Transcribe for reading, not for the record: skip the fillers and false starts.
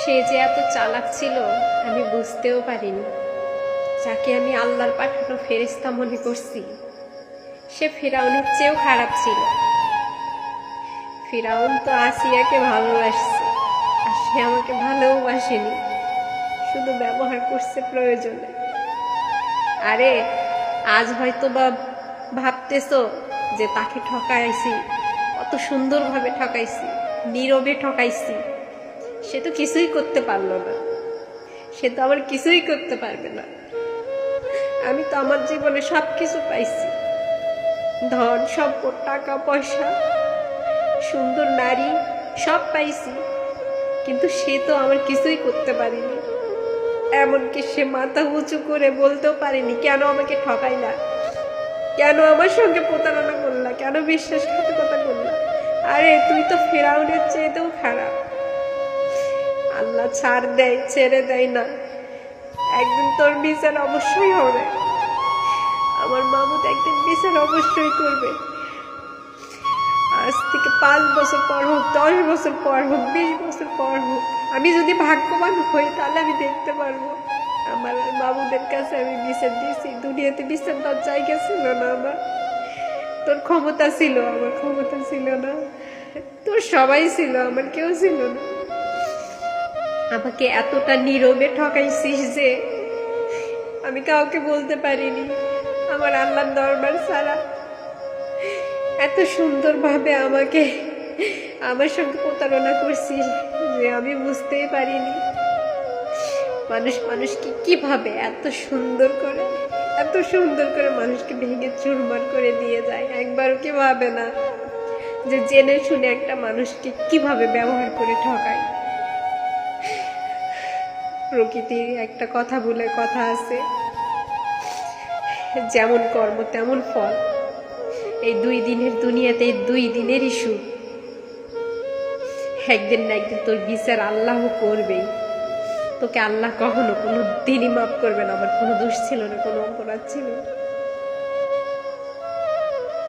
সে যে এত চালাক ছিল আমি বুঝতেও পারিনি। যাকে আমি আল্লাহর পাঠানো ফেরেশতা মনে করছি, সে ফিরআউনের চেয়েও খারাপ ছিল। ফিরআউন তো আসিয়াকে ভালোবাসছে, আর সে আমাকে ভালোবাসেনি, শুধু ব্যবহার করছে প্রয়োজনে। আরে আজ হয়তো বা ভাবতেছো যে তাকে ঠকাইছি, কত সুন্দরভাবে ঠকাইছি, নীরবে ঠকাইছি। সে তো কিছুই করতে পারলো না, সে তো আমার কিছুই করতে পারবে না। আমি তো আমার জীবনে সব কিছু পাইছি, ধন সম্পদ, টাকা পয়সা, সুন্দর নারী, সব পাইছি, কিন্তু সে তো আমার কিছুই করতে পারেনি। এমনকি সে মাথা উঁচু করে বলতেও পারেনি, কেন আমাকে ঠকাইলা, কেন আমার সঙ্গে প্রতারণা করলা, কেন বিশ্বাসঘাতকতা করলা। আরে তুই তো ফিরআউনের চেয়েতেও খারাপ। আল্লাহ ছাড় দেয়, ছেড়ে দেয় না, একদিন তোর বিচার অবশ্যই হবে। আমার মামুদ একদিন বিচার অবশ্যই করবে। আজ থেকে 5 বছর পর হোক, 10 বছর পর হোক, 20 বছর পর হোক, আমি যদি ভাগ্যবান হই তাহলে আমি দেখতে পারবো আমার মামুদের কাছে আমি বিচার দিয়েছি। দুনিয়াতে বিচার দেওয়ার জায়গা ছিল না আমার, তোর ক্ষমতা ছিল, আমার ক্ষমতা ছিল না, তোর সবাই ছিল, আমার কেউ ছিল না। আমাকে এতটা নীরবে ঠকাইছিস যে আমি কাউকে বলতে পারিনি, আমার আল্লাহর দরবার ছাড়া। এত সুন্দরভাবে আমাকে আমার সঙ্গে প্রতারণা করছিস যে আমি বুঝতেই পারিনি। মানুষ মানুষকে কিভাবে এত সুন্দর করে মানুষকে ভেঙে চুরমার করে দিয়ে যায়। একবারও কি ভাবে না যে জেনে শুনে একটা মানুষকে কিভাবে ব্যবহার করে ঠকায়। প্রকৃতির একটা কথা বলে কথা আছে, যেমন কর্ম তেমন ফল। এই 2 দিনের দুনিয়াতে, এই 2 দিনেরই সুখ। একদিন না একদিন তোর বিচার আল্লাহ করবেই। তোকে আল্লাহ কখনো কোনো দিনই মাফ করবে না। আমার কোনো দোষ ছিল না, কোনো অপরাধ ছিল না।